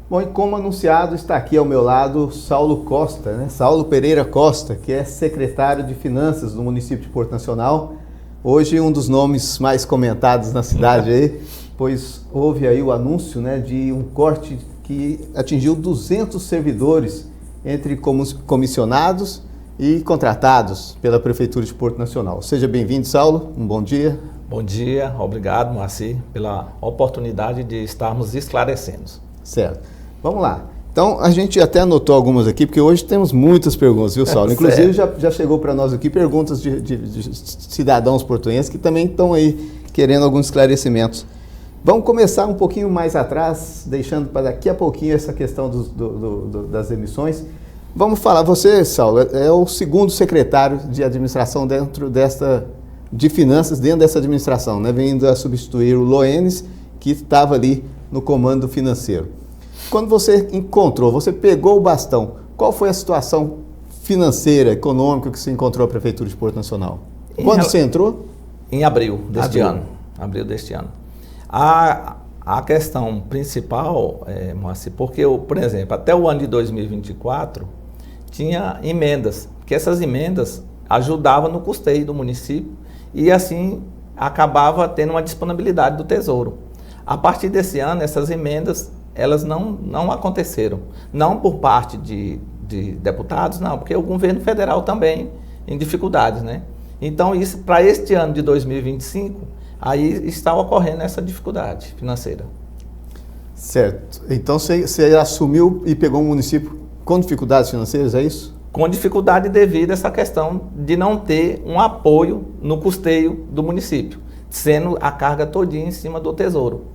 Bom, e como anunciado, está aqui ao meu lado Saulo Costa, né? Saulo Pereira Costa, que é secretário de Finanças do município de Porto Nacional. Hoje um dos nomes mais comentados na cidade aí, pois houve aí o anúncio, né, de um corte que atingiu 200 servidores entre comissionados e contratados pela Prefeitura de Porto Nacional. Seja bem-vindo, Saulo. Um bom dia. Bom dia, obrigado, Moacir, pela oportunidade de estarmos esclarecendo. Certo. Vamos lá. Então, a gente até anotou algumas aqui, porque hoje temos muitas perguntas, viu, Saulo? Inclusive, já chegou para nós aqui perguntas de cidadãos portuenses que também estão aí querendo alguns esclarecimentos. Vamos começar um pouquinho mais atrás, deixando para daqui a pouquinho essa questão das emissões. Vamos falar, você, Saulo, é o segundo secretário de administração de finanças dentro dessa administração, né? Vindo a substituir o Loenes, que estava ali no comando financeiro. Quando você você pegou o bastão, qual foi a situação financeira, econômica que você encontrou a Prefeitura de Porto Nacional? Quando você entrou? Em abril deste ano. Abril deste ano. A questão principal, Moacir, porque, por exemplo, até o ano de 2024, tinha emendas, que essas emendas ajudavam no custeio do município e, assim, acabava tendo uma disponibilidade do Tesouro. A partir desse ano, essas emendas, elas não aconteceram. Não por parte de deputados, não, porque o governo federal também em dificuldades, né? Então, isso para este ano de 2025, aí está ocorrendo essa dificuldade financeira. Certo. Então, você assumiu e pegou um município com dificuldades financeiras, é isso? Com dificuldade devido a essa questão de não ter um apoio no custeio do município, sendo a carga todinha em cima do Tesouro,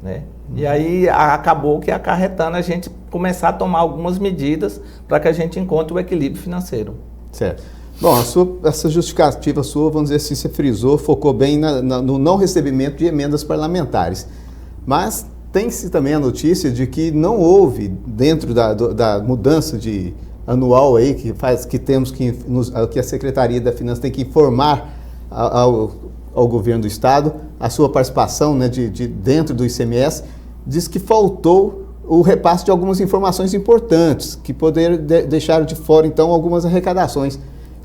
né? E aí acabou que acarretando a gente começar a tomar algumas medidas para que a gente encontre o equilíbrio financeiro. Certo. Bom, essa justificativa sua, vamos dizer assim, você frisou, focou bem no não recebimento de emendas parlamentares. Mas tem-se também a notícia de que não houve, dentro da mudança anual aí, que a Secretaria da Finanças tem que informar ao governo do Estado, a sua participação, né, dentro do ICMS, diz que faltou o repasse de algumas informações importantes, que deixaram de fora, então, algumas arrecadações.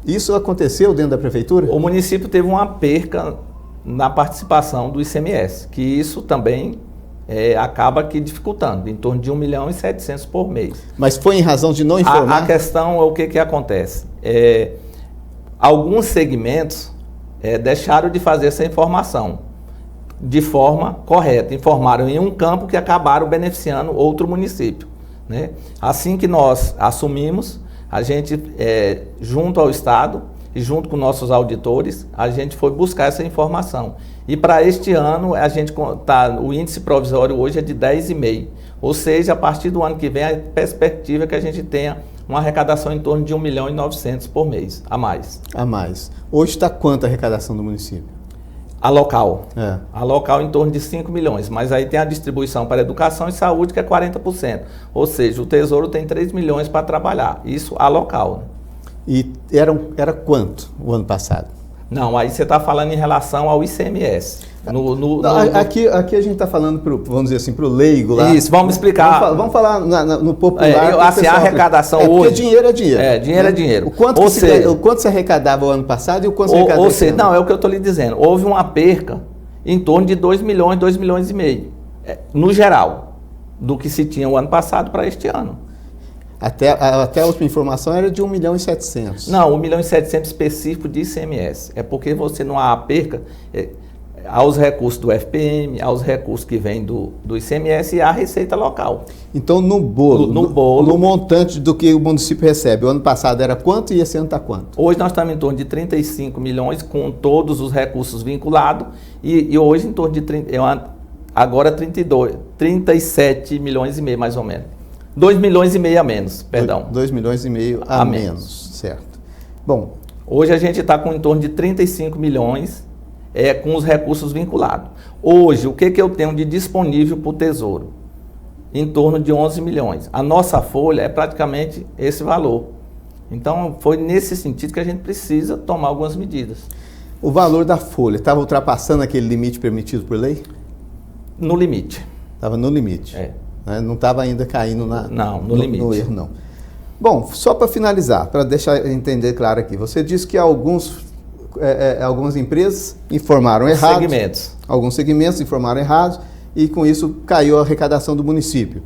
Isso aconteceu dentro da Prefeitura? O município teve uma perca na participação do ICMS, que isso também acaba que dificultando, em torno de 1.700.000 por mês. Mas foi em razão de não informar? A questão é o que acontece. Alguns segmentos deixaram de fazer essa informação de forma correta, informaram em um campo que acabaram beneficiando outro município, né? Assim que nós assumimos, a gente, junto ao Estado e junto com nossos auditores, a gente foi buscar essa informação. E para este ano, o índice provisório hoje é de 10,5%, ou seja, a partir do ano que vem, a perspectiva é que a gente tenha uma arrecadação em torno de 1.900.000 por mês, a mais. A mais. Hoje está quanto a arrecadação do município? A local. A local em torno de 5 milhões, mas aí tem a distribuição para educação e saúde, que é 40%. Ou seja, o Tesouro tem 3 milhões para trabalhar. Isso a local. E era quanto o ano passado? Não, aí você está falando em relação ao ICMS. Aqui a gente está falando, vamos dizer assim, para o leigo lá. Isso, vamos explicar. Vamos falar no popular. Assim, a arrecadação hoje... Porque dinheiro é dinheiro. Dinheiro é dinheiro. O quanto se arrecadava o ano passado e o quanto se arrecadava esse ano? Não, é o que eu estou lhe dizendo. Houve uma perca em torno de 2 milhões, 2 milhões e meio, no geral, do que se tinha o ano passado para este ano. Até a última informação era de 1.700.000. Não, 1.700.000 específico de ICMS. É porque você não há perca aos recursos do FPM, aos recursos que vêm do ICMS e à receita local. Então, no montante do que o município recebe, o ano passado era quanto e esse ano está quanto? Hoje nós estamos em torno de 35 milhões com todos os recursos vinculados e hoje em torno de 37 milhões e meio mais ou menos. 2 milhões e meio a menos, perdão. 2 milhões e meio a menos, certo. Bom, hoje a gente está com em torno de 35 milhões com os recursos vinculados. Hoje, o que eu tenho de disponível para o Tesouro? Em torno de 11 milhões. A nossa folha é praticamente esse valor. Então, foi nesse sentido que a gente precisa tomar algumas medidas. O valor da folha estava ultrapassando aquele limite permitido por lei? No limite. Estava no limite. né? Não estava ainda caindo no limite. No erro, não. Bom, só para finalizar, para deixar eu entender claro aqui, você disse que algumas empresas informaram errado. Alguns segmentos informaram errado e com isso caiu a arrecadação do município.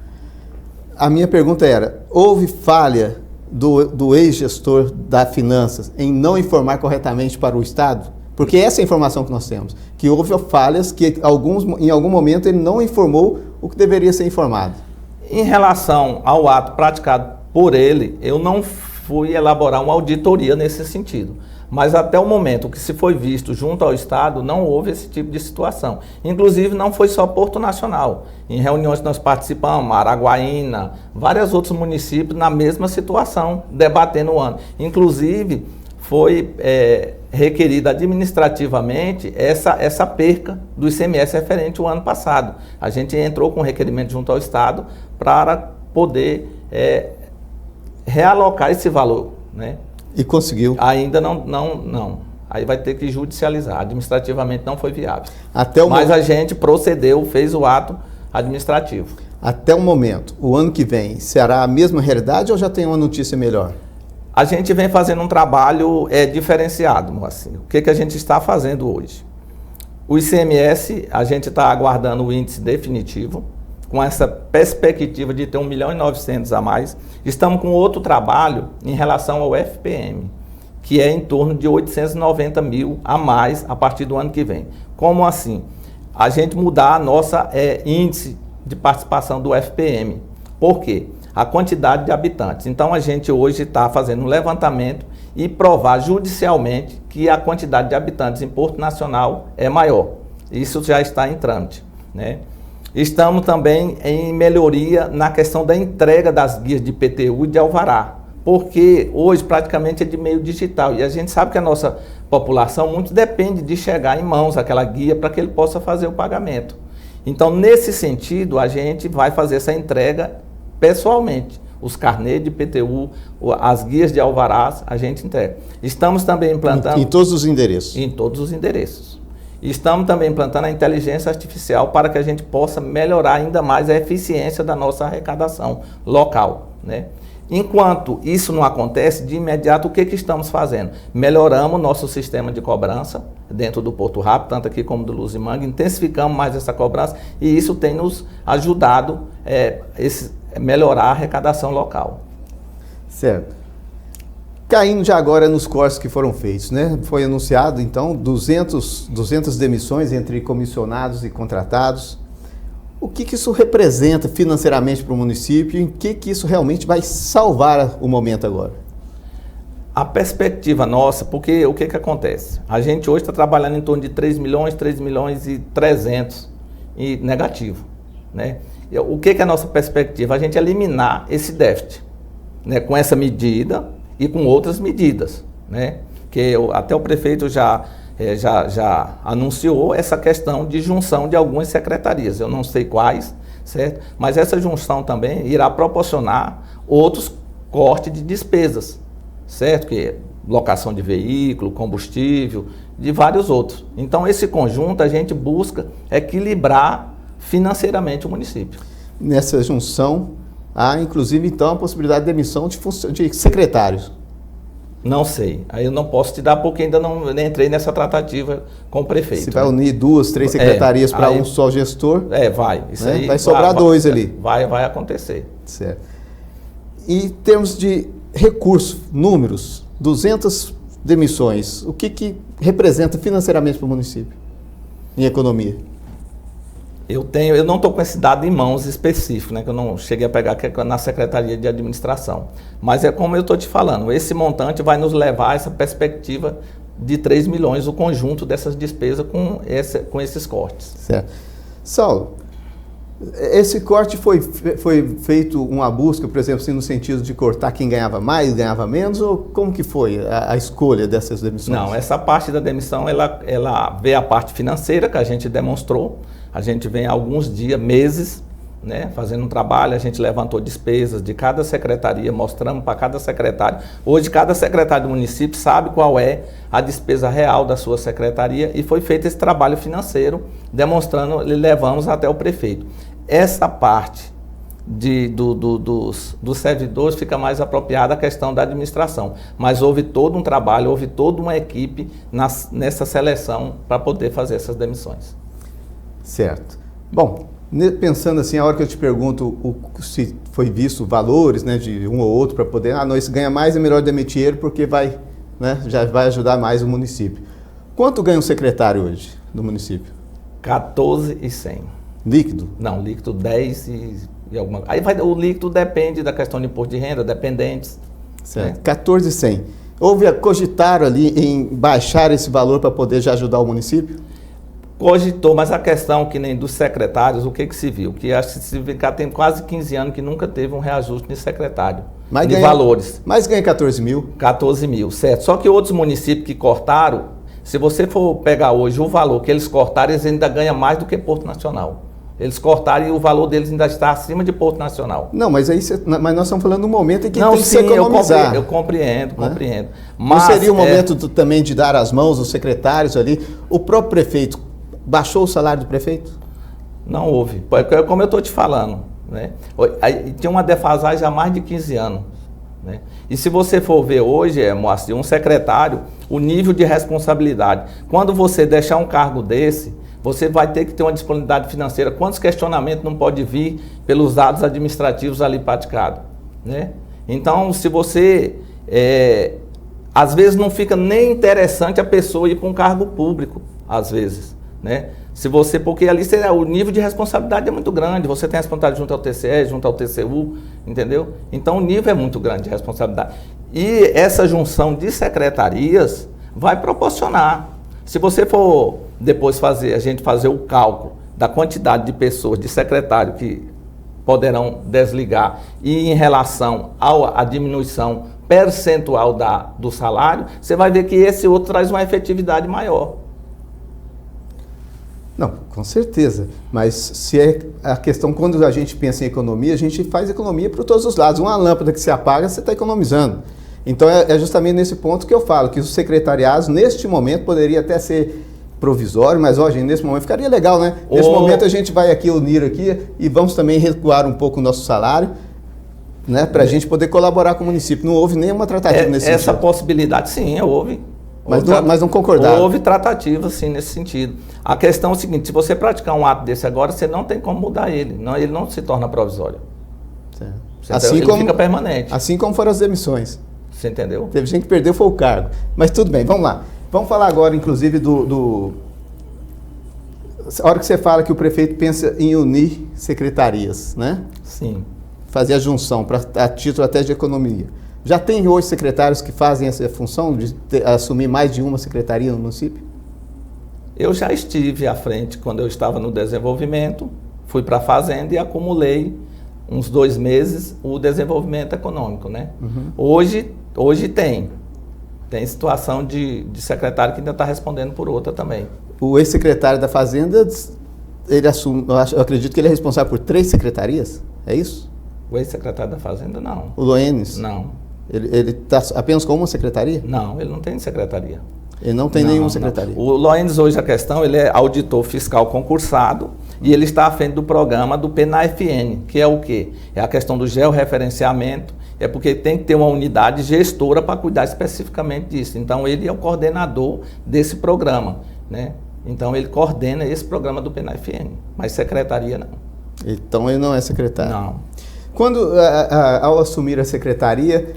A minha pergunta era, houve falha do ex-gestor da Finanças em não informar corretamente para o Estado? Porque essa é a informação que nós temos, que houve falhas que em algum momento ele não informou o que deveria ser informado. Em relação ao ato praticado por ele, eu não fui elaborar uma auditoria nesse sentido. Mas até o momento que se foi visto junto ao Estado, não houve esse tipo de situação. Inclusive, não foi só Porto Nacional. Em reuniões que nós participamos, Araguaína, vários outros municípios na mesma situação, debatendo o ano. Inclusive, foi requerida administrativamente essa perca do ICMS referente ao ano passado. A gente entrou com requerimento junto ao Estado para poder realocar esse valor, né? E conseguiu? Ainda não. Aí vai ter que judicializar. Administrativamente não foi viável. Mas a gente procedeu, fez o ato administrativo. Até o momento, o ano que vem, será a mesma realidade ou já tem uma notícia melhor? A gente vem fazendo um trabalho diferenciado, Moacir. O que a gente está fazendo hoje? O ICMS, a gente está aguardando o índice definitivo, com essa perspectiva de ter 1.900.000 a mais. Estamos com outro trabalho em relação ao FPM, que é em torno de 890 mil a mais a partir do ano que vem. Como assim? A gente mudar a nossa índice de participação do FPM. Por quê? A quantidade de habitantes. Então a gente hoje está fazendo um levantamento e provar judicialmente que a quantidade de habitantes em Porto Nacional é maior. Isso já está em trâmite, né? Estamos também em melhoria na questão da entrega das guias de IPTU e de alvará, porque hoje praticamente é de meio digital e a gente sabe que a nossa população muito depende de chegar em mãos aquela guia para que ele possa fazer o pagamento. Então, nesse sentido, a gente vai fazer essa entrega pessoalmente. Os carnês de IPTU, as guias de alvarás, a gente entrega. Estamos também implantando... Em todos os endereços? Em todos os endereços. Estamos também implantando a inteligência artificial para que a gente possa melhorar ainda mais a eficiência da nossa arrecadação local, né? Enquanto isso não acontece, de imediato o que estamos fazendo? Melhoramos o nosso sistema de cobrança dentro do Porto Rápido, tanto aqui como do Luzimanga, intensificamos mais essa cobrança e isso tem nos ajudado a melhorar a arrecadação local. Certo. Caindo já agora nos cortes que foram feitos, né? Foi anunciado, então, 200 demissões entre comissionados e contratados. O que isso representa financeiramente para o município e em que isso realmente vai salvar o momento agora? A perspectiva nossa, porque o que acontece? A gente hoje está trabalhando em torno de 3 milhões e 300 e negativo, né? O que é a nossa perspectiva? A gente eliminar esse déficit, né? Com essa medida e com outras medidas, né? Que até o prefeito já anunciou essa questão de junção de algumas secretarias, eu não sei quais, certo? Mas essa junção também irá proporcionar outros cortes de despesas, certo? Que é locação de veículo, combustível, de vários outros. Então esse conjunto a gente busca equilibrar financeiramente o município. Nessa junção, há inclusive então a possibilidade de demissão de secretários. Não sei, aí eu não posso te dar porque ainda não entrei nessa tratativa com o prefeito. Se vai unir 2, 3 secretarias para um só gestor? Vai. Isso, né? Aí vai sobrar 2 ali. Vai acontecer. Certo. E em termos de recursos, números, 200 demissões, o que representa financeiramente para o município em economia? Eu não estou com esse dado em mãos específico, né, que eu não cheguei a pegar, que é na Secretaria de Administração. Mas é como eu estou te falando, esse montante vai nos levar a essa perspectiva de 3 milhões, o conjunto dessas despesas com esses cortes. Certo. Saulo, esse corte foi feito uma busca, por exemplo, assim, no sentido de cortar quem ganhava mais, ganhava menos, ou como que foi a escolha dessas demissões? Não, essa parte da demissão, ela vê a parte financeira que a gente demonstrou. A gente vem há alguns dias, meses, né, fazendo um trabalho, a gente levantou despesas de cada secretaria, mostramos para cada secretário. Hoje, cada secretário do município sabe qual é a despesa real da sua secretaria e foi feito esse trabalho financeiro, demonstrando, levamos até o prefeito. Essa parte dos servidores fica mais apropriada a questão da administração. Mas houve todo um trabalho, houve toda uma equipe nessa seleção para poder fazer essas demissões. Certo. Bom, pensando assim, a hora que eu te pergunto se foi visto valores, né, de um ou outro para poder, não, esse ganha mais, é melhor demitir ele porque vai, né, já vai ajudar mais o município. Quanto ganha um secretário hoje do município? 14.100. Líquido? Não, líquido 10 e alguma coisa. Aí o líquido depende da questão de imposto de renda, dependentes. Certo. Né? 14.100. Cogitaram ali em baixar esse valor para poder já ajudar o município? Cogitou, mas a questão que nem dos secretários, o que se viu? Que acho que se viu que tem quase 15 anos que nunca teve um reajuste de secretário, de valores. Mas ganha 14 mil? 14 mil, certo. Só que outros municípios que cortaram, se você for pegar hoje o valor que eles cortaram, eles ainda ganham mais do que Porto Nacional. Eles cortaram e o valor deles ainda está acima de Porto Nacional. Não, mas mas nós estamos falando de um momento em que tem que se economizar. Eu compreendo. Mas não seria o momento também de dar as mãos aos secretários ali? O próprio prefeito baixou o salário do prefeito? Não houve. Como eu estou te falando, né? Tinha uma defasagem há mais de 15 anos. Né? E se você for ver hoje, Moacir, um secretário, o nível de responsabilidade. Quando você deixar um cargo desse, você vai ter que ter uma disponibilidade financeira. Quantos questionamentos não pode vir pelos dados administrativos ali praticados? Né? Então, se você... às vezes não fica nem interessante a pessoa ir para um cargo público, às vezes. Né? Porque ali o nível de responsabilidade é muito grande. Você tem a responsabilidade junto ao TCE, junto ao TCU, entendeu? Então, o nível é muito grande de responsabilidade. E essa junção de secretarias vai proporcionar. Se você for depois a gente fazer o cálculo da quantidade de pessoas, de secretário que poderão desligar e em relação à diminuição percentual do salário, você vai ver que esse outro traz uma efetividade maior. Não, com certeza. Mas se é a questão, quando a gente pensa em economia, a gente faz economia por todos os lados. Uma lâmpada que se apaga, você está economizando. Então é justamente nesse ponto que eu falo, que os secretariados, neste momento, poderia até ser provisório, mas, gente, nesse momento ficaria legal, né? Nesse momento a gente vai aqui unir aqui e vamos também recuar um pouco o nosso salário, né? Para a gente poder colaborar com o município. Não houve nenhuma tratativa nesse sentido. Essa possibilidade, sim, houve. Mas não concordaram. Houve tratativa, sim, nesse sentido. A questão é o seguinte, se você praticar um ato desse agora, você não tem como mudar ele. Ele não se torna provisório. Certo. Ele fica permanente. Assim como foram as demissões. Você entendeu? Teve gente que perdeu, foi o cargo. Mas tudo bem, vamos lá. Vamos falar agora, inclusive, a hora que você fala que o prefeito pensa em unir secretarias, né? Sim. Fazer a junção a título até de economia. Já tem hoje secretários que fazem essa função de assumir mais de uma secretaria no município? Eu já estive à frente quando eu estava no desenvolvimento, fui para a fazenda e acumulei uns 2 meses o desenvolvimento econômico, né? Uhum. Hoje tem situação de secretário que ainda está respondendo por outra também. O ex-secretário da Fazenda, ele assume, eu acredito que ele é responsável por 3 secretarias, é isso? O ex-secretário da Fazenda, não. O Loenes? Não. Ele está apenas com uma secretaria? Não, ele não tem secretaria. Ele não tem nenhuma secretaria? Não. O Loenes, hoje, a questão, ele é auditor fiscal concursado e ele está à frente do programa do PNAFN, que é o quê? É a questão do georreferenciamento, é porque tem que ter uma unidade gestora para cuidar especificamente disso. Então, ele é o coordenador desse programa, né? Então, ele coordena esse programa do PNAFN, mas secretaria não. Então, ele não é secretário? Não. Quando, ao assumir a secretaria,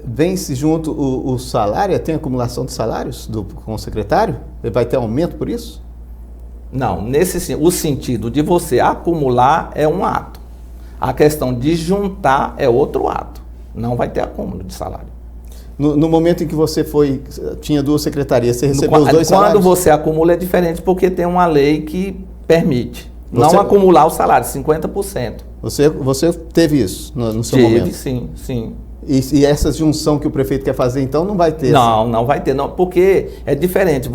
vem-se junto o salário? Tem acumulação de salários com o secretário? Ele vai ter aumento por isso? Não, o sentido de você acumular é um ato. A questão de juntar é outro ato. Não vai ter acúmulo de salário. No momento em que você tinha 2 secretarias, você recebeu os 2 salários? Quando você acumula é diferente porque tem uma lei que permite não acumular o salário, 50%. Você teve isso no seu momento? Sim. E essa junção que o prefeito quer fazer, então, não vai ter? Não vai ter, não, porque é diferente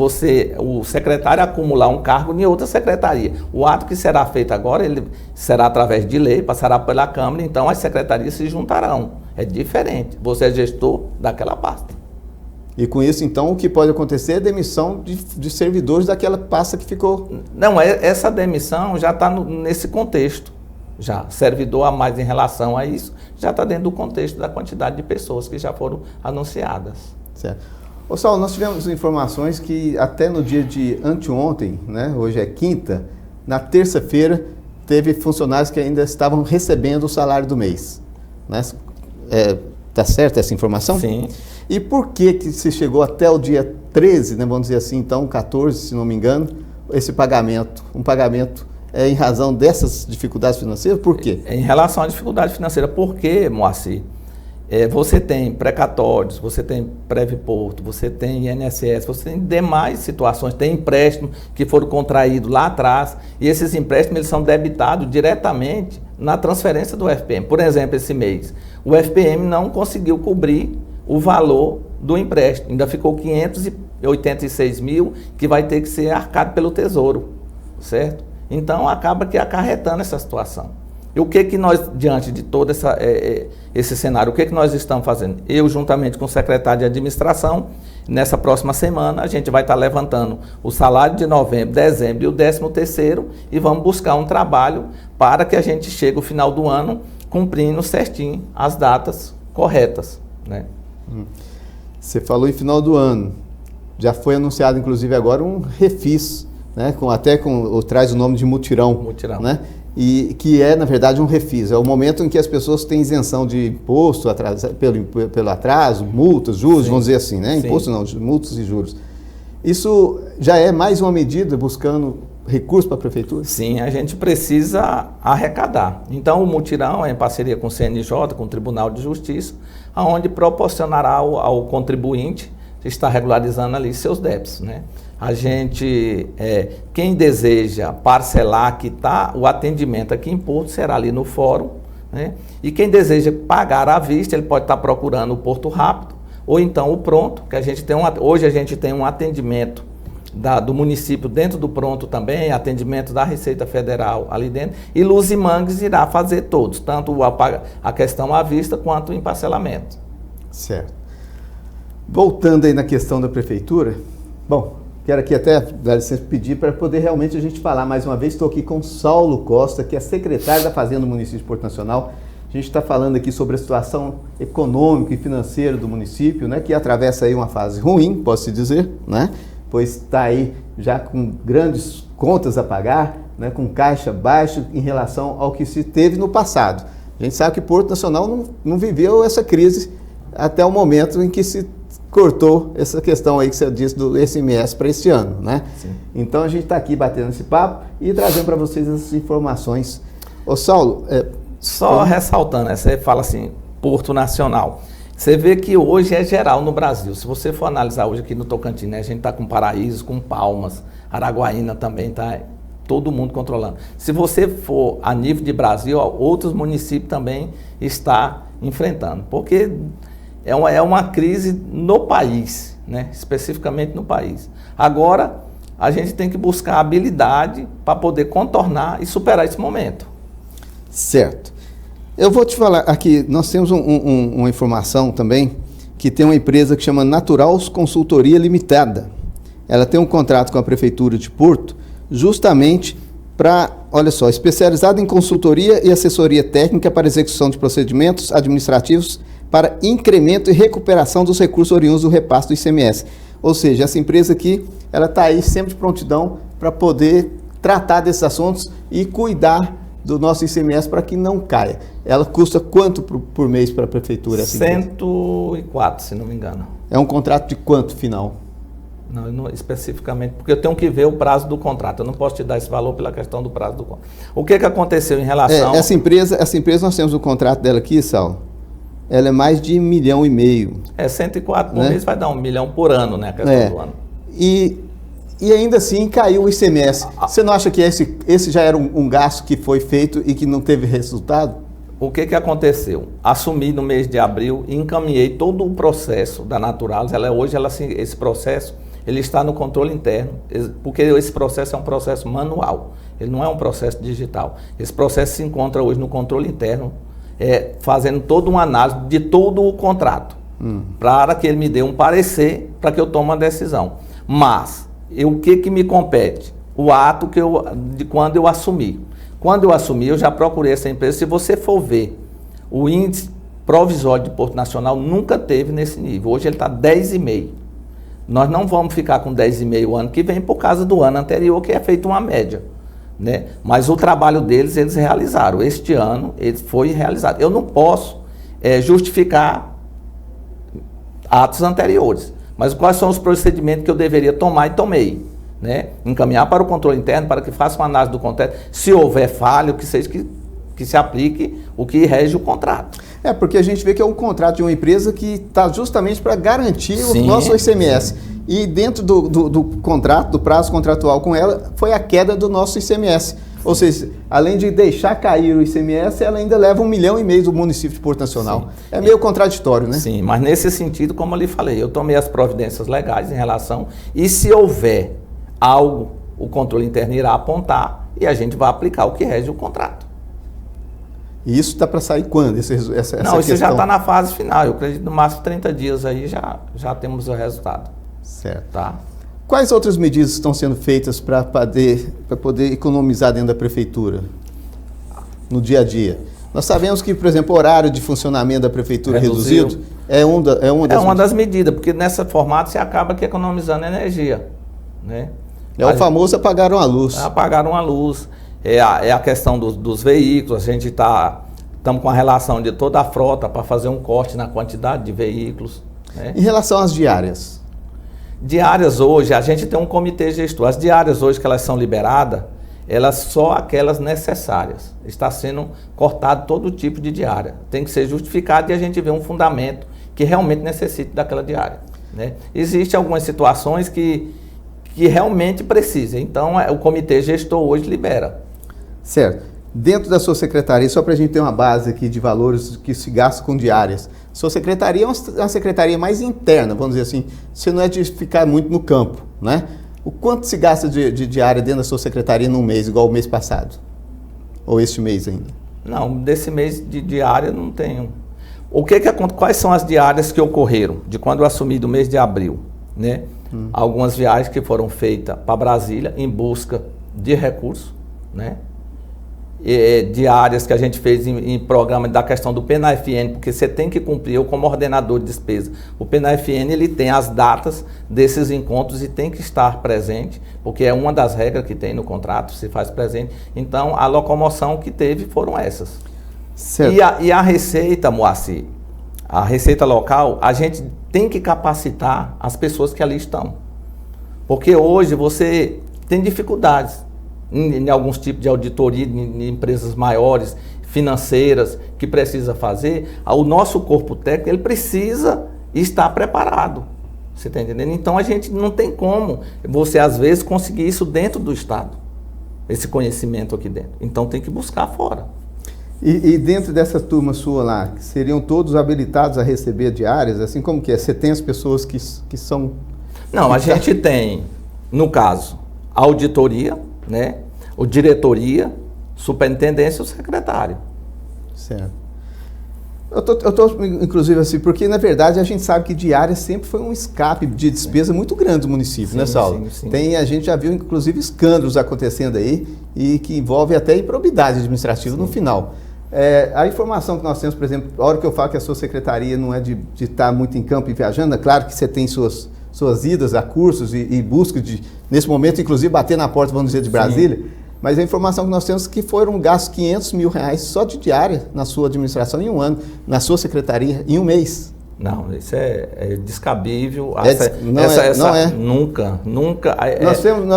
o secretário acumular um cargo em outra secretaria. O ato que será feito agora, ele será através de lei, passará pela Câmara, então as secretarias se juntarão. É diferente, você é gestor daquela pasta. E com isso, então, o que pode acontecer é demissão de servidores daquela pasta que ficou... Não, essa demissão já está nesse contexto. já. Servidor a mais em relação a isso, já está dentro do contexto da quantidade de pessoas que já foram anunciadas. Certo. Ô Saulo, nós tivemos informações que até no dia de anteontem, né, hoje é quinta, na terça-feira, teve funcionários que ainda estavam recebendo o salário do mês. Né? Tá certa essa informação? Sim. E por que se chegou até o dia 13, né, vamos dizer assim, então 14, se não me engano, esse pagamento, um pagamento em razão dessas dificuldades financeiras? Por quê? Em relação à dificuldade financeira, por quê, Moacir? Você tem precatórios, você tem Previporto, você tem INSS, você tem demais situações, tem empréstimos que foram contraídos lá atrás e esses empréstimos eles são debitados diretamente na transferência do FPM. Por exemplo, esse mês, o FPM não conseguiu cobrir o valor do empréstimo, ainda ficou 586 mil que vai ter que ser arcado pelo Tesouro, certo? Então acaba que acarretando essa situação. E o que nós, diante de todo esse cenário, o que nós estamos fazendo? Eu, juntamente com o secretário de administração, nessa próxima semana, a gente vai estar levantando o salário de novembro, dezembro e o 13º e vamos buscar um trabalho para que a gente chegue ao final do ano cumprindo certinho as datas corretas, né? Você falou em final do ano. Já foi anunciado, inclusive, agora um refis, né? Traz o nome de mutirão. Mutirão. Né? E que é, na verdade, um refis. É o momento em que as pessoas têm isenção de imposto pelo atraso, multas, juros, sim, vamos dizer assim, né? Sim. Imposto não, multas e juros. Isso já é mais uma medida buscando recurso para a prefeitura? Sim, a gente precisa arrecadar. Então, o mutirão é em parceria com o CNJ, com o Tribunal de Justiça, onde proporcionará ao contribuinte estar regularizando ali seus débitos, né? A gente, quem deseja parcelar, quitar, o atendimento aqui em Porto será ali no fórum, né? E quem deseja pagar à vista, ele pode estar procurando o Porto Rápido, ou então o Pronto, que a gente tem hoje a gente tem um atendimento do município dentro do Pronto também, atendimento da Receita Federal ali dentro, e Luzimangues irá fazer todos, tanto a questão à vista quanto em parcelamento. Certo. Voltando aí na questão da prefeitura, bom, quero aqui até, dá licença, pedir para poder realmente a gente falar mais uma vez. Estou aqui com Saulo Costa, que é secretário da Fazenda do município de Porto Nacional. A gente está falando aqui sobre a situação econômica e financeira do município, né, que atravessa aí uma fase ruim, posso dizer, né, pois está aí já com grandes contas a pagar, né, com caixa baixo em relação ao que se teve no passado. A gente sabe que Porto Nacional não viveu essa crise até o momento em que se cortou essa questão aí que você disse do ICMS para esse ano, né? Sim. Então a gente está aqui batendo esse papo e trazendo para vocês essas informações. Ô Saulo... Só ressaltando, você fala assim, Porto Nacional. Você vê que hoje é geral no Brasil. Se você for analisar hoje aqui no Tocantins, né, a gente está com Paraíso, com Palmas, Araguaína também está todo mundo controlando. Se você for a nível de Brasil, outros municípios também está enfrentando, porque é uma crise no país, né? Especificamente no país. Agora, a gente tem que buscar habilidade para poder contornar e superar esse momento. Certo. Eu vou te falar aqui, nós temos uma informação também, que tem uma empresa que chama Naturaus Consultoria Limitada. Ela tem um contrato com a Prefeitura de Porto, justamente para, olha só, especializada em consultoria e assessoria técnica para execução de procedimentos administrativos para incremento e recuperação dos recursos oriundos do repasse do ICMS. Ou seja, essa empresa aqui, ela está aí sempre de prontidão para poder tratar desses assuntos e cuidar do nosso ICMS para que não caia. Ela custa quanto por mês para a prefeitura? 104, se não me engano. É um contrato de quanto final? Não, especificamente, porque eu tenho que ver o prazo do contrato. Eu não posso te dar esse valor pela questão do prazo do contrato. O que aconteceu em relação... Essa empresa, nós temos o contrato dela aqui, Saulo. Ela é mais de 1,5 milhão. 104 por mês vai dar 1 milhão por ano, né? A questão do ano. E ainda assim caiu o ICMS. Você não acha que esse já era um gasto que foi feito e que não teve resultado? O que aconteceu? Assumi no mês de abril e encaminhei todo o processo da Naturaus. Esse processo ele está no controle interno, porque esse processo é um processo manual. Ele não é um processo digital. Esse processo se encontra hoje no controle interno, fazendo toda uma análise de todo o contrato, para que ele me dê um parecer, para que eu tome uma decisão. Mas, o que me compete? O ato de quando eu assumi. Quando eu assumi, eu já procurei essa empresa. Se você for ver, o índice provisório de Porto Nacional nunca teve nesse nível. Hoje ele está 10,5. Nós não vamos ficar com 10,5 o ano que vem por causa do ano anterior, que é feito uma média, né? Mas o trabalho deles, eles realizaram. Este ano, ele foi realizado. Eu não posso justificar atos anteriores. Mas quais são os procedimentos que eu deveria tomar e tomei? Né? Encaminhar para o controle interno para que faça uma análise do contrato. Se houver falha, que seja que se aplique o que rege o contrato. Porque a gente vê que é um contrato de uma empresa que está justamente para garantir o nosso ICMS. E dentro do contrato, do prazo contratual com ela, foi a queda do nosso ICMS. Ou seja, além de deixar cair o ICMS, ela ainda leva 1,5 milhão do município de Porto Nacional. Sim. É meio contraditório, né? Sim, mas nesse sentido, como eu lhe falei, eu tomei as providências legais em relação, e se houver algo, o controle interno irá apontar e a gente vai aplicar o que rege o contrato. E isso está para sair quando? Essa Não, isso questão? já está na fase final. Eu acredito que no máximo 30 dias aí já temos o resultado. Certo. Tá? Quais outras medidas estão sendo feitas para poder economizar dentro da prefeitura, no dia a dia? Nós sabemos que, por exemplo, o horário de funcionamento da prefeitura reduzido é uma das medidas, porque nesse formato você acaba que economizando energia. Né? O famoso apagaram a luz. Apagaram a luz. É a questão dos veículos. A gente estamos com a relação de toda a frota para fazer um corte na quantidade de veículos. Né? Em relação às diárias? Diárias hoje, a gente tem um comitê gestor. As diárias hoje que elas são liberadas, elas só aquelas necessárias. Está sendo cortado todo tipo de diária. Tem que ser justificado e a gente vê um fundamento que realmente necessite daquela diária. Né? Existem algumas situações que realmente precisa. Então, o comitê gestor hoje libera. Certo. Dentro da sua secretaria, só para a gente ter uma base aqui de valores que se gastam com diárias, sua secretaria é uma secretaria mais interna, vamos dizer assim. Você não é de ficar muito no campo, né? O quanto se gasta de diária dentro da sua secretaria num mês, igual o mês passado? Ou este mês ainda? Não, desse mês de diária não tenho. Quais são as diárias que ocorreram de quando eu assumi do mês de abril, né? Algumas viagens que foram feitas para Brasília em busca de recursos, né? Diárias que a gente fez em programa da questão do PNAFN, porque você tem que cumprir, eu como ordenador de despesa, o PNAFN ele tem as datas desses encontros e tem que estar presente, porque é uma das regras que tem no contrato, se faz presente. Então, a locomoção que teve foram essas. Certo. E a Receita, Moacir, a Receita Local, a gente tem que capacitar as pessoas que ali estão. Porque hoje você tem dificuldades em alguns tipos de auditoria, em empresas maiores, financeiras, que precisa fazer. O nosso corpo técnico, ele precisa estar preparado. Você está entendendo? Então, a gente não tem como você, às vezes, conseguir isso dentro do Estado. Esse conhecimento aqui dentro. Então, tem que buscar fora. E dentro dessa turma sua lá, seriam todos habilitados a receber diárias? Assim como que é? Você tem as pessoas que são... Não, a gente tem, no caso, a auditoria, né? O diretoria, superintendência e o secretário. Certo. Eu tô inclusive assim, porque na verdade a gente sabe que diária sempre foi um escape de despesa muito grande do município, né, Saulo? Sim. A gente já viu inclusive escândalos acontecendo aí e que envolve até improbidade administrativa no final. A informação que nós temos, por exemplo, a hora que eu falo que a sua secretaria não é de estar muito em campo e viajando, é claro que você tem suas idas a cursos e busca de, nesse momento, inclusive, bater na porta, vamos dizer, de Brasília. Sim. Mas a informação que nós temos é que foram gastos R$500 mil só de diária na sua administração em um ano, na sua secretaria, em um mês. Não, isso é descabível. Não é. Nunca. Nós temos...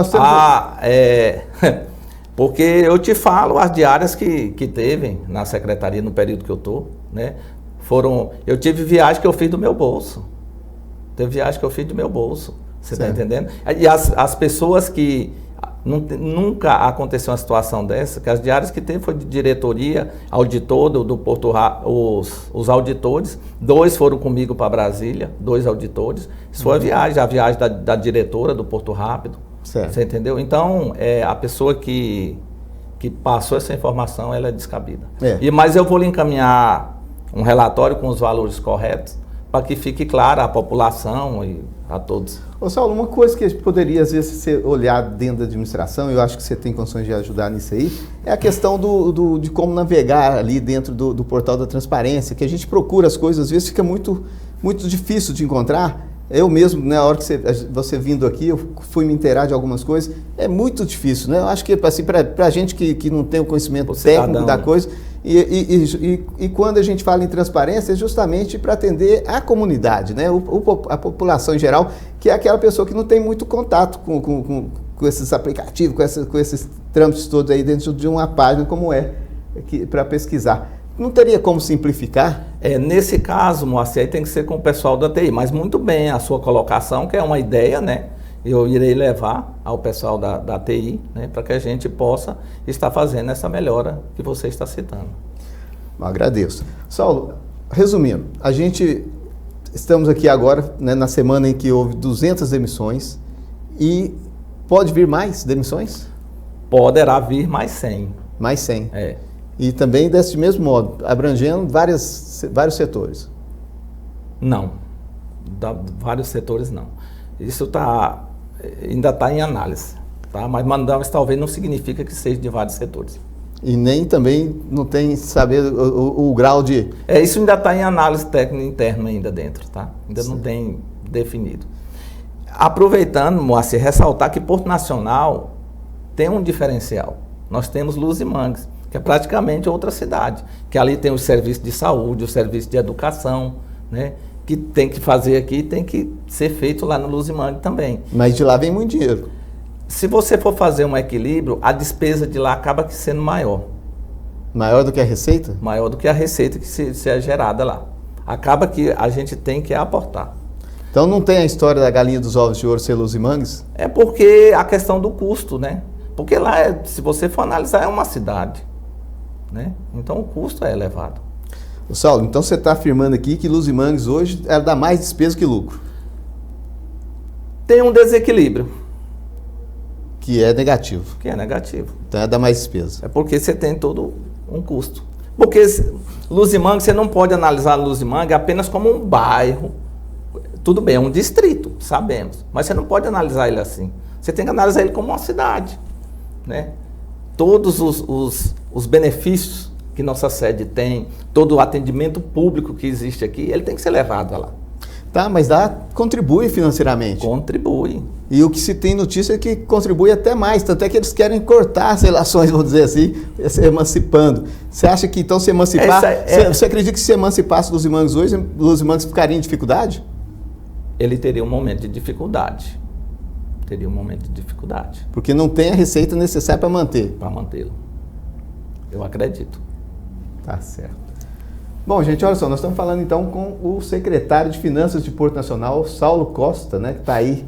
Porque eu te falo as diárias que teve na secretaria no período que eu estou, né? Eu tive viagem que eu fiz do meu bolso. Teve viagem que eu fiz do meu bolso. Você está entendendo? E as pessoas que... Nunca aconteceu uma situação dessa, que as diárias que teve foi de diretoria, auditor do Porto Rápido, os auditores, 2 foram comigo para Brasília, 2 auditores. Isso foi a viagem da diretora do Porto Rápido. Certo. Você entendeu? Então, a pessoa que passou essa informação, ela é descabida. Mas eu vou lhe encaminhar um relatório com os valores corretos, para que fique clara à população e a todos. Ô Saulo, uma coisa que poderia às vezes ser olhado dentro da administração, eu acho que você tem condições de ajudar nisso aí, é a questão de como navegar ali dentro do portal da transparência, que a gente procura as coisas, às vezes fica muito difícil de encontrar. Eu mesmo, na hora que você vindo aqui, eu fui me inteirar de algumas coisas, é muito difícil, né? Eu acho que assim, para a gente que não tem o conhecimento técnico da coisa, e quando a gente fala em transparência, é justamente para atender a comunidade, né? A população em geral, que é aquela pessoa que não tem muito contato com esses aplicativos, com esses trâmites todos aí dentro de uma página como para pesquisar. Não teria como simplificar? Nesse caso, Moacir, aí tem que ser com o pessoal da TI, mas muito bem a sua colocação, que é uma ideia, né? Eu irei levar ao pessoal da TI, né, para que a gente possa estar fazendo essa melhora que você está citando. Eu agradeço. Saulo, resumindo, estamos aqui agora, né, na semana em que houve 200 demissões e pode vir mais demissões? Poderá vir mais 100. Mais 100. E também desse mesmo modo, abrangendo vários setores? Não. Vários setores não. Isso ainda está em análise. Tá? Mas talvez não significa que seja de vários setores. E nem também não tem saber o grau de... Isso ainda está em análise técnica interna ainda dentro, tá? Ainda Sim. Não tem definido. Aproveitando, Moacir, ressaltar que Porto Nacional tem um diferencial. Nós temos Luz e Mangues, que é praticamente outra cidade, que ali tem o serviço de saúde, o serviço de educação, né? Que tem que fazer aqui, tem que ser feito lá no Luz e Mangues também. Mas de lá vem muito dinheiro. Se você for fazer um equilíbrio, a despesa de lá acaba sendo maior. Maior do que a receita? Maior do que a receita que se é gerada lá. Acaba que a gente tem que aportar. Então não tem a história da galinha dos ovos de ouro ser Luz e Mangues? É porque a questão do custo, né? Porque lá, se você for analisar, é uma cidade, né? Então o custo é elevado. Saulo, então você está afirmando aqui que Luz e Mangues hoje dá mais despesa que lucro? Tem um desequilíbrio. Que é negativo. Que é negativo. Então dá mais despesa. É porque você tem todo um custo. Porque Luz e Mangues, você não pode analisar Luz e Mangues apenas como um bairro. Tudo bem, é um distrito, sabemos. Mas você não pode analisar ele assim. Você tem que analisar ele como uma cidade, né? Todos os benefícios que nossa sede tem, todo o atendimento público que existe aqui, ele tem que ser levado lá. Tá, mas contribui financeiramente. Contribui. E o que se tem notícia é que contribui até mais, tanto é que eles querem cortar as relações, vamos dizer assim, se emancipando. Você acha que então se emancipar, você acredita que se emancipasse Luz e Mangues hoje, Luz e Mangues ficaria em dificuldade? Ele teria um momento de dificuldade. Teria um momento de dificuldade. Porque não tem a receita necessária para manter. Para mantê-lo. Eu acredito. Tá certo. Bom, gente, olha só, nós estamos falando então com o secretário de Finanças de Porto Nacional, Saulo Costa, né, que está aí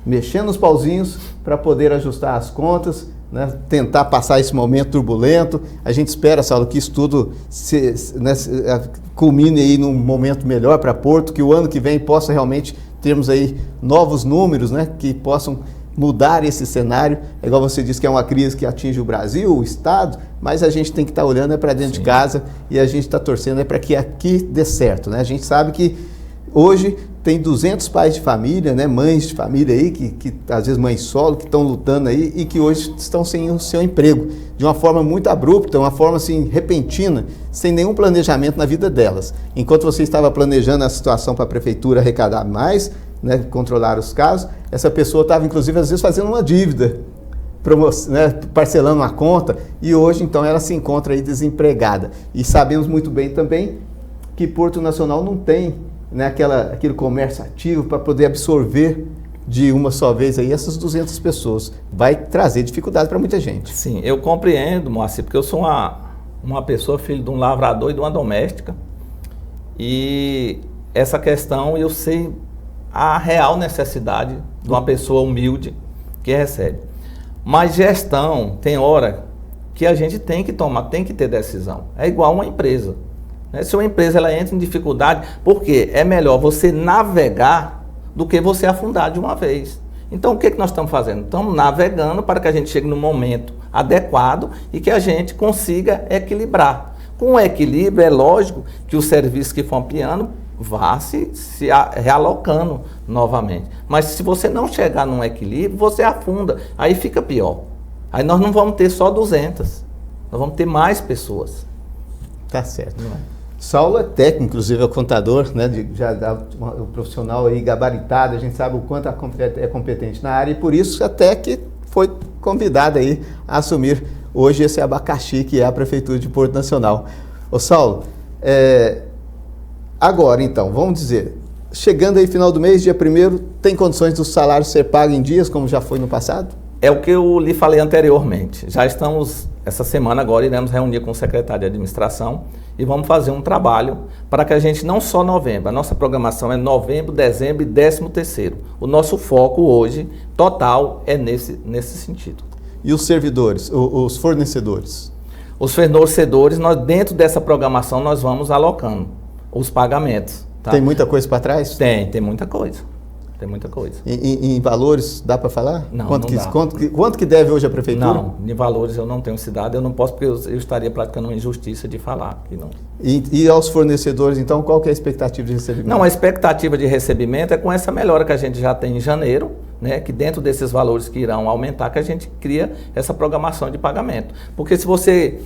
mexendo os pauzinhos para poder ajustar as contas, né, tentar passar esse momento turbulento. A gente espera, Saulo, que isso tudo culmine aí num momento melhor para Porto, que o ano que vem possa realmente termos aí novos números, né, que possam mudar esse cenário. É igual você disse que é uma crise que atinge o Brasil, o Estado, mas a gente tem que estar olhando para dentro Sim. de casa e a gente está torcendo para que aqui dê certo, né? A gente sabe que hoje tem 200 pais de família, né, mães de família aí, que às vezes mães solo, que estão lutando aí e que hoje estão sem o seu emprego, de uma forma muito abrupta, uma forma assim repentina, sem nenhum planejamento na vida delas. Enquanto você estava planejando a situação para a prefeitura arrecadar mais, né, controlar os casos, essa pessoa estava inclusive às vezes fazendo uma dívida, parcelando uma conta, e hoje então ela se encontra aí desempregada. E sabemos muito bem também que Porto Nacional não tem, né, aquele comércio ativo para poder absorver de uma só vez aí essas 200 pessoas. Vai trazer dificuldade para muita gente. Sim, eu compreendo, Moacir, porque eu sou uma pessoa, filho de um lavrador e de uma doméstica, e essa questão eu sei a real necessidade de uma pessoa humilde que recebe. Mas gestão, tem hora que a gente tem que tomar, tem que ter decisão. É igual uma empresa. Se uma empresa ela entra em dificuldade, porque é melhor você navegar do que você afundar de uma vez. Então o que nós estamos fazendo? Estamos navegando para que a gente chegue no momento adequado e que a gente consiga equilibrar. Com o equilíbrio, é lógico que os serviços que for ampliando, vá se realocando novamente. Mas se você não chegar num equilíbrio, você afunda, aí fica pior. Aí nós não vamos ter só 200, nós vamos ter mais pessoas. Tá certo. Saulo é técnico, inclusive é contador, né, já um profissional aí gabaritado, a gente sabe o quanto é competente na área e por isso até que foi convidado aí a assumir hoje esse abacaxi que é a Prefeitura de Porto Nacional. Ô Saulo, agora então, vamos dizer, chegando aí final do mês, dia 1º, tem condições do salário ser pago em dias, como já foi no passado? É o que eu lhe falei anteriormente. Já estamos, essa semana agora, iremos reunir com o secretário de administração e vamos fazer um trabalho para que a gente, não só novembro, a nossa programação é novembro, dezembro e 13º. O nosso foco hoje, total, é nesse sentido. E os servidores, os fornecedores? Os fornecedores, dentro dessa programação, nós vamos alocando os pagamentos. Tá? Tem muita coisa para trás? Tem muita coisa. Tem muita coisa. Em valores, dá para falar? Não, quanto que deve hoje a Prefeitura? Não, em valores eu não tenho cidade, eu não posso, porque eu estaria praticando uma injustiça de falar. Que não. E aos fornecedores, então, qual que é a expectativa de recebimento? Não, a expectativa de recebimento é com essa melhora que a gente já tem em janeiro, né, que dentro desses valores que irão aumentar, que a gente cria essa programação de pagamento. Porque se você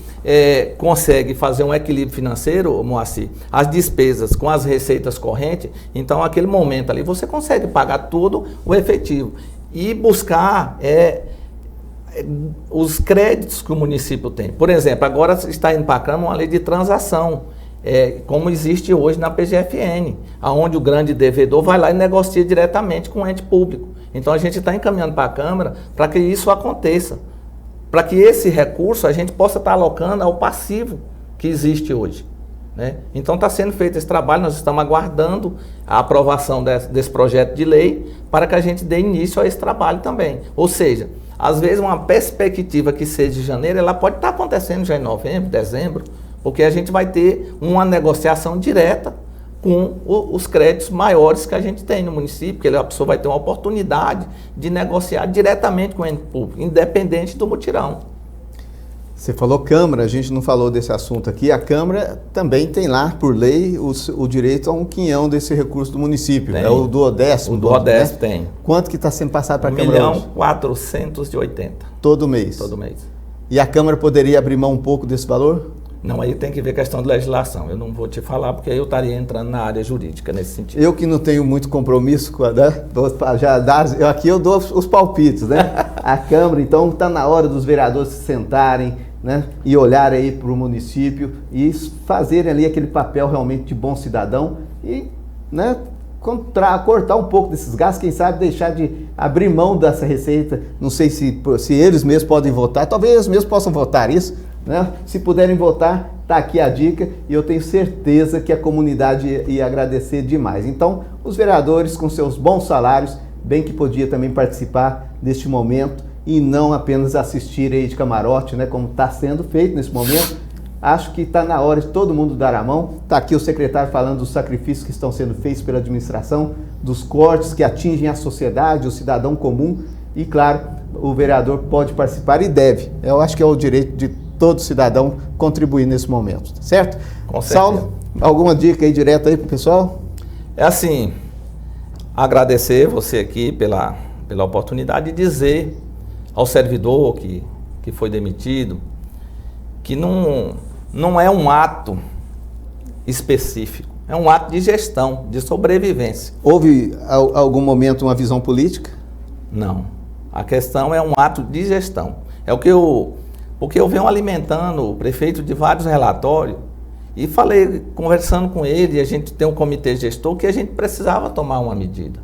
consegue fazer um equilíbrio financeiro, Moacir, as despesas com as receitas correntes, então aquele momento ali você consegue pagar tudo o efetivo e buscar os créditos que o município tem. Por exemplo, agora está indo para a Câmara uma lei de transação, como existe hoje na PGFN, onde o grande devedor vai lá e negocia diretamente com o ente público. Então a gente está encaminhando para a Câmara para que isso aconteça, para que esse recurso a gente possa estar alocando ao passivo que existe hoje. Né? Então está sendo feito esse trabalho, nós estamos aguardando a aprovação desse projeto de lei para que a gente dê início a esse trabalho também. Ou seja, às vezes uma perspectiva que seja de janeiro, ela pode estar acontecendo já em novembro, dezembro, porque a gente vai ter uma negociação direta com os créditos maiores que a gente tem no município, que a pessoa vai ter uma oportunidade de negociar diretamente com o ente público, independente do mutirão. Você falou Câmara, a gente não falou desse assunto aqui. A Câmara também tem lá, por lei, o direito a um quinhão desse recurso do município. Tem. É o duodécimo. O duodécimo, né? Tem. Quanto que está sendo passado para a Câmara hoje? 1.480.000. Todo mês? Todo mês. E a Câmara poderia abrir mão um pouco desse valor? Não, aí tem que ver questão de legislação. Eu não vou te falar, porque aí eu estaria entrando na área jurídica nesse sentido. Eu que não tenho muito compromisso com aqui eu dou os palpites, né? A Câmara, então, está na hora dos vereadores se sentarem, né, e olharem aí para o município e fazerem ali aquele papel realmente de bom cidadão e, né, cortar um pouco desses gastos, quem sabe deixar de abrir mão dessa receita. Não sei se eles mesmos podem votar, talvez eles mesmos possam votar isso, né? Se puderem votar, está aqui a dica e eu tenho certeza que a comunidade ia agradecer demais. Então, os vereadores com seus bons salários, bem que podia também participar deste momento e não apenas assistir aí de camarote, né, como está sendo feito nesse momento. Acho que está na hora de todo mundo dar a mão. Está aqui o secretário falando dos sacrifícios que estão sendo feitos pela administração, dos cortes que atingem a sociedade, o cidadão comum. E, claro, o vereador pode participar e deve. Eu acho que é o direito de todo cidadão contribuir nesse momento, certo? Com certeza. Saulo, alguma dica aí direta aí para o pessoal? É assim, agradecer você aqui pela oportunidade de dizer ao servidor que foi demitido que não é um ato específico, é um ato de gestão, de sobrevivência. Houve algum momento uma visão política? Não. A questão é um ato de gestão. Porque eu venho alimentando o prefeito de vários relatórios e conversando com ele, a gente tem um comitê gestor que a gente precisava tomar uma medida.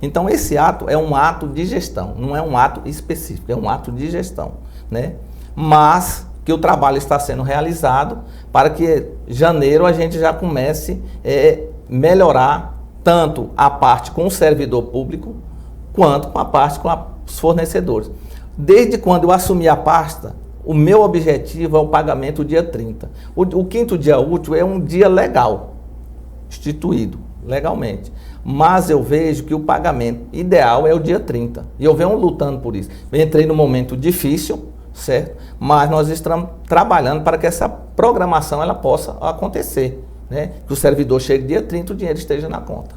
Então esse ato é um ato de gestão, não é um ato específico, é um ato de gestão, né? Mas que o trabalho está sendo realizado para que em janeiro a gente já comece a melhorar tanto a parte com o servidor público quanto com a parte com os fornecedores. Desde quando eu assumi a pasta, o meu objetivo é o pagamento dia 30. O 5º dia útil é um dia legal, instituído legalmente. Mas eu vejo que o pagamento ideal é o dia 30. E eu venho lutando por isso. Eu entrei num momento difícil, certo? Mas nós estamos trabalhando para que essa programação ela possa acontecer, né? Que o servidor chegue dia 30 e o dinheiro esteja na conta.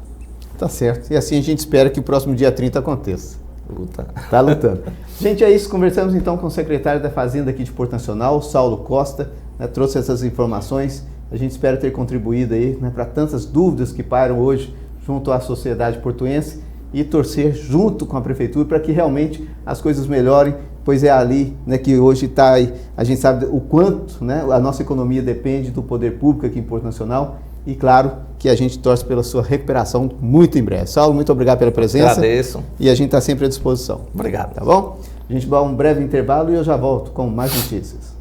Tá certo. E assim a gente espera que o próximo dia 30 aconteça. Luta. Tá lutando. Gente, é isso. Conversamos então com o secretário da Fazenda aqui de Porto Nacional, Saulo Costa, né, trouxe essas informações. A gente espera ter contribuído aí, né, para tantas dúvidas que pairam hoje junto à sociedade portuense e torcer junto com a prefeitura para que realmente as coisas melhorem, pois é ali, né, que hoje está aí. A gente sabe o quanto, né, a nossa economia depende do poder público aqui em Porto Nacional e claro que a gente torce pela sua recuperação muito em breve. Saulo, muito obrigado pela presença. Agradeço. E a gente está sempre à disposição. Obrigado. Tá bom? A gente vai a um breve intervalo e eu já volto com mais notícias.